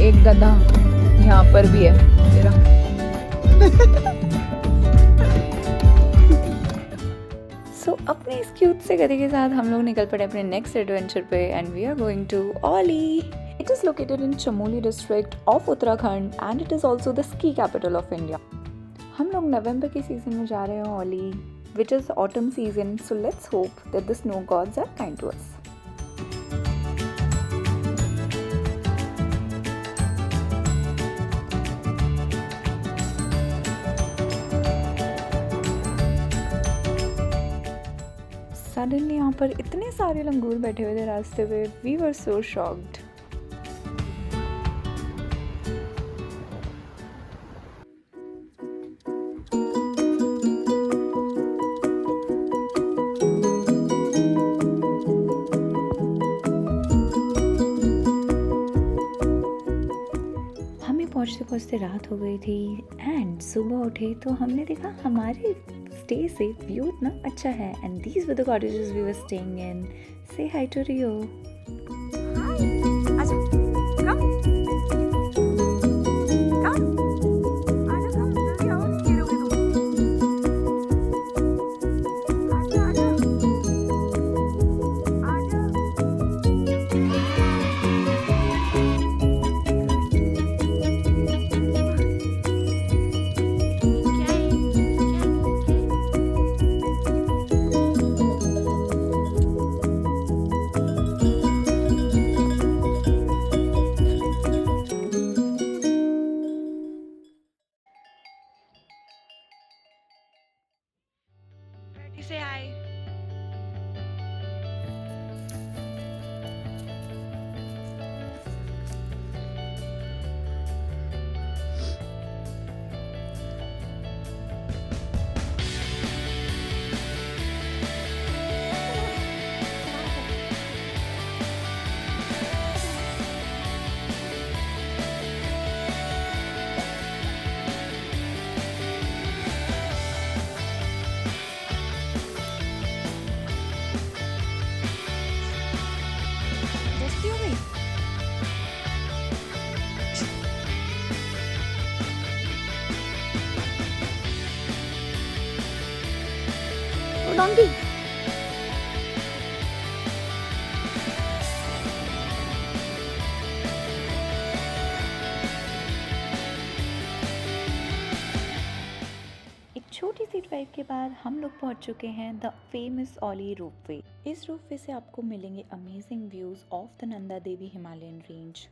एक गधा यहाँ पर भी है तेरा। सो अपने इस क्यूट से गधे के साथ हम लोग निकल पड़े अपने नेक्स्ट एडवेंचर पे and we are going to Auli. It is located in Chamoli district of Uttarakhand and it is also the ski capital of India. हम लोग नवंबर के सीजन में जा रहे हैं ओली, which is autumn season, so let's hope that the snow gods are kind to us. Suddenly यहाँ पर इतने सारे लंगूर बैठे हुए थे रास्ते पे, we were so shocked. पहुँचते पहुँचते रात हो गई थी एंड सुबह उठे तो हमने देखा हमारे स्टे से व्यू इतना अच्छा है and these were the cottages we were staying in. Say hi to Rio. Say hi. Donkey. एक छोटी सी ड्राइव के बाद हम लोग पहुंच चुके हैं द फेमस ओली रोपवे। इस रोपवे से आपको मिलेंगे amazing views of the Nanda Devi Himalayan range.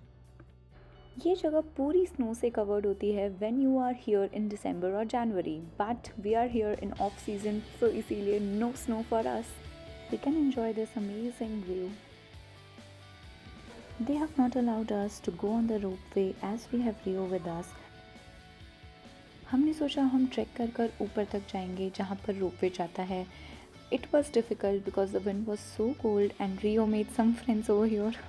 ये जगह पूरी स्नो से कवर्ड होती है when you are here in December और January, but we are here in off season, so इसीलिए no snow for us. We can enjoy this amazing view. They have not allowed us to go on the ropeway as we have Rio with us. हमने सोचा हम track कर कर ऊपर तक जाएंगे जहाँ पर रोपवे जाता है। It was difficult because the wind was so cold and Rio made some friends over here.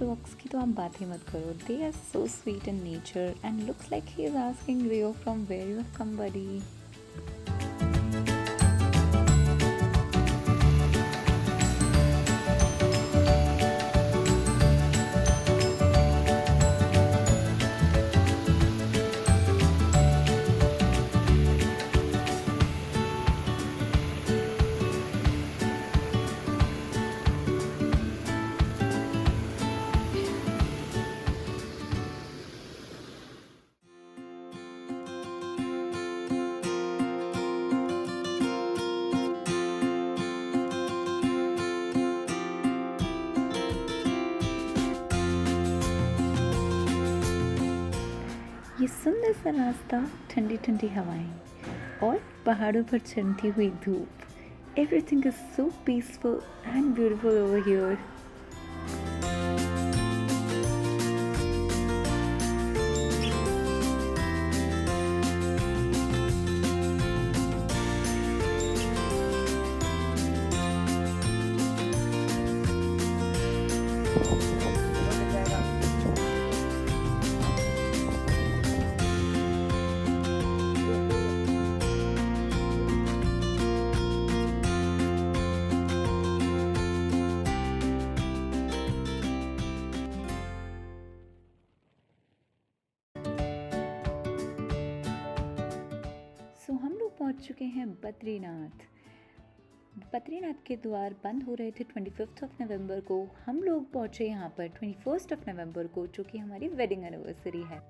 Dogs की तो आप बात ही मत करो। They are so sweet in nature and looks like he is asking Rio from where you have come, buddy. ये सुंदर सा रास्ता, ठंडी ठंडी हवाएं और पहाड़ों पर चढ़ती हुई धूप, Everything is so peaceful and beautiful over here. सो हम लोग पहुंच चुके हैं बद्रीनाथ। बद्रीनाथ के द्वार बंद हो रहे थे 25th ऑफ नवंबर को। हम लोग पहुंचे यहाँ पर 21st ऑफ नवंबर को, जो कि हमारी वेडिंग एनिवर्सरी है।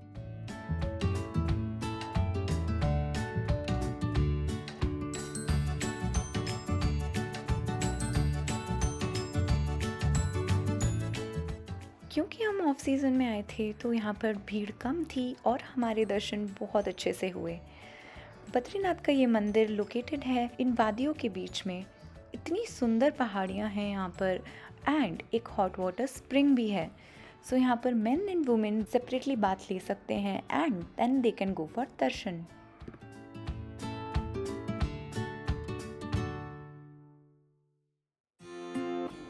क्योंकि हम ऑफ सीज़न में आए थे तो यहाँ पर भीड़ कम थी और हमारे दर्शन बहुत अच्छे से हुए। बद्रीनाथ का ये मंदिर लोकेटेड है इन वादियों के बीच में। इतनी सुंदर पहाड़ियाँ हैं यहाँ पर एंड एक हॉट वाटर स्प्रिंग भी है। सो यहाँ पर मेन एंड वुमेन सेपरेटली बात ले सकते हैं and then they can go for darshan.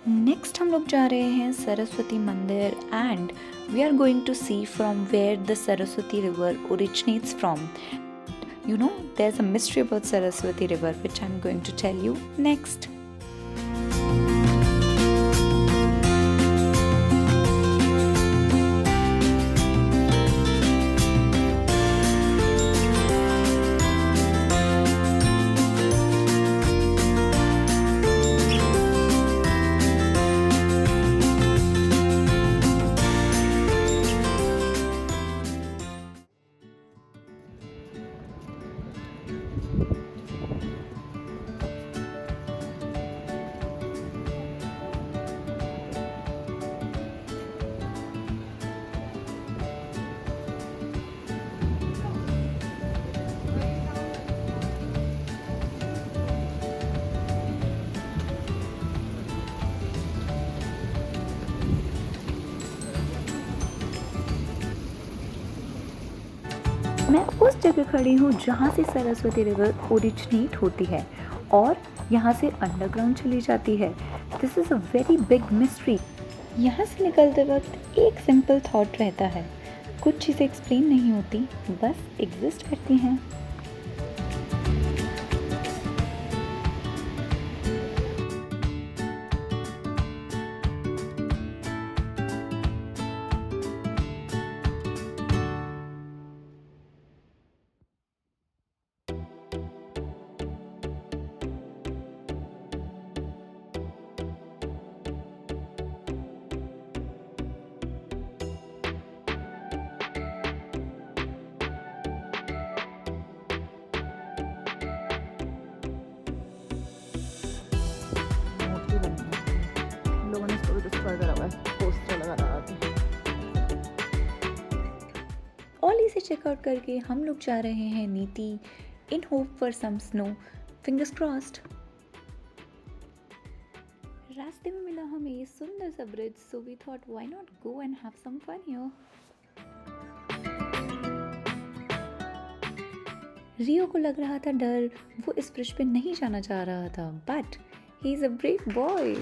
Next हम लोग जा रहे हैं Saraswati Mandir and we are going to see from where the Saraswati river originates from. You know, there's a mystery about Saraswati River which I'm going to tell you next. मैं उस जगह खड़ी हूँ जहाँ से सरस्वती रिवर ओरिजिनेट होती है और यहाँ से अंडरग्राउंड चली जाती है। This is a very big mystery. यहाँ से निकलते वक्त एक सिंपल थॉट रहता है, कुछ चीज़ें एक्सप्लेन नहीं होती, बस एग्जिस्ट करती हैं। लोगों ने इसको भी डिस्कवर करा हुआ है, पोस्टर लगा रहा है। ओली से चेकआउट करके हम लोग जा रहे हैं Neeti in hope for some snow, fingers crossed. रास्ते में मिला हमें ये सुंदर सा bridge, so we thought why not go and have some fun here. Rio को लग रहा था डर, वो इस ब्रिज पे नहीं जाना चाह रहा था, but he is a brave boy.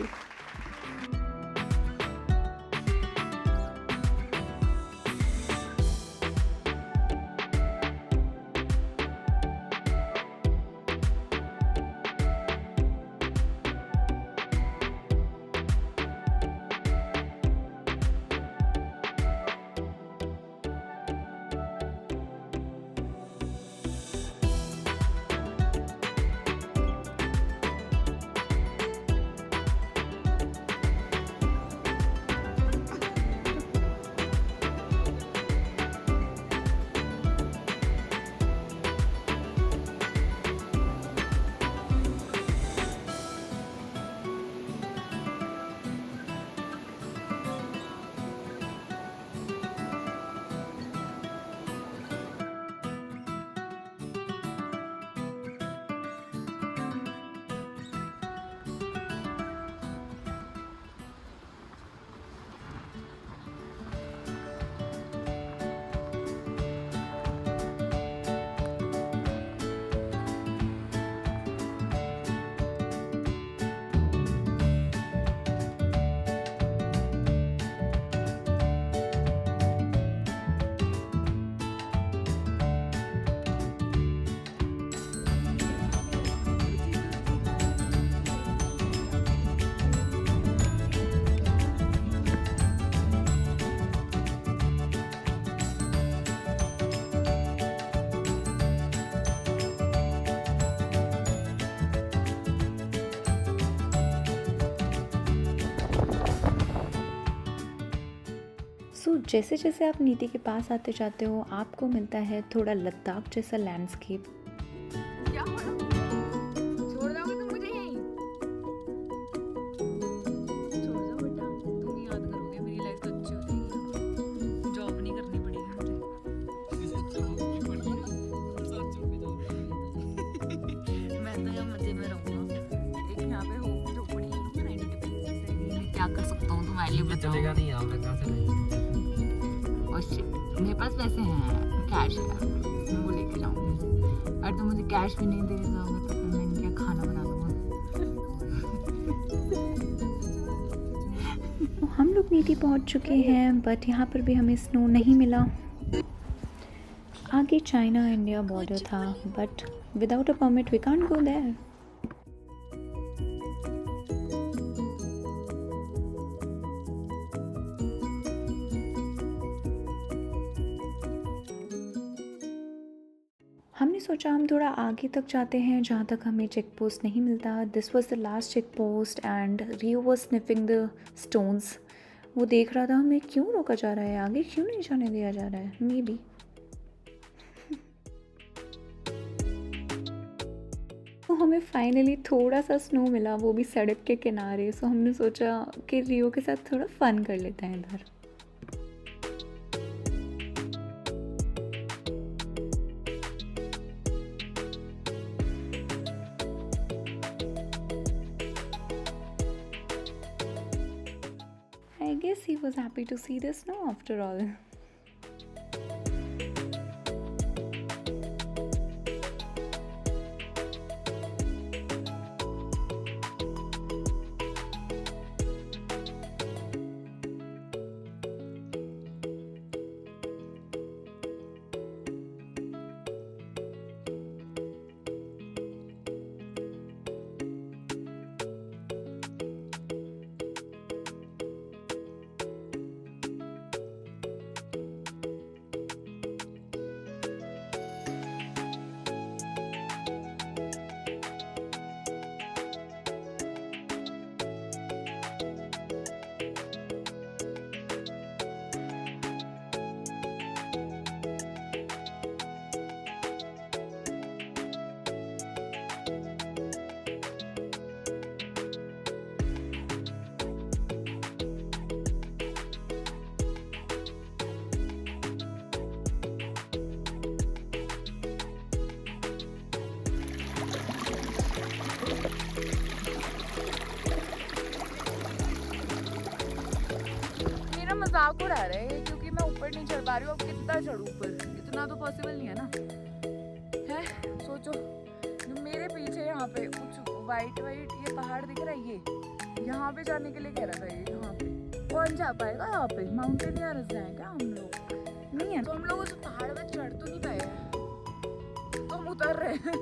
So जैसे जैसे आप नीति के पास आते जाते हो आपको मिलता है थोड़ा लद्दाख जैसा लैंडस्केप। क्या हो रहा है? छोड़ दोगे तुम मुझे यहीं? छोड़ दो बेटा, तुम ही याद करोगे, मेरी लाइफ तो अच्छी हो जाएगी, जॉब नहीं करनी पड़ेगी मुझे। मैं तो यहाँ मजे में रहूँगा, एक यहाँ पे हो झोपड़ी ले लूँगा ना इंडिपेंडेंस से। क्या कर सकता हूँ तुम्हारे लिए बताओ? चलेगा नहीं यहाँ पे, कहाँ से लाएंगे? और मेरे पास पैसे हैं, कैश है, मैं वो लेके जाऊँगी। और तुम मुझे कैश भी नहीं दे जाओगे तो फिर मैं क्या खाना बना लूँगा? हम लोग नीति पहुंच चुके हैं बट यहाँ पर भी हमें स्नो नहीं मिला। आगे चाइना इंडिया बॉर्डर था but without a permit we can't go there. हमने सोचा हम थोड़ा आगे तक जाते हैं जहाँ तक हमें चेक पोस्ट नहीं मिलता। This was the last check post and Rio was sniffing the stones. वो देख रहा था हमें क्यों रोका जा रहा है, आगे क्यों नहीं जाने दिया जा रहा है। मे बी तो हमें फाइनली थोड़ा सा स्नो मिला, वो भी सड़क के किनारे। सो हमने सोचा कि रियो के साथ थोड़ा फन कर लेते हैं इधर। I guess he was happy to see the snow after all. मेरा मजाक उड़ा रहे हैं क्योंकि मैं ऊपर नहीं चढ़ पा रही हूँ। अब कितना चढ़ूँ ऊपर, इतना तो पॉसिबल नहीं है ना। है सोचो, मेरे पीछे यहाँ पे कुछ वाइट वाइट ये पहाड़ दिख रहा है, ये यहाँ पे जाने के लिए कह रहा था। ये यहाँ पे कौन जा पाएगा? यहाँ पे माउंटेनियर्स हैं क्या हम लोग? नहीं है तो हम लोग उस पहाड़ पे चढ़ तो नहीं पाए हैं, तो हम उतर रहे हैं।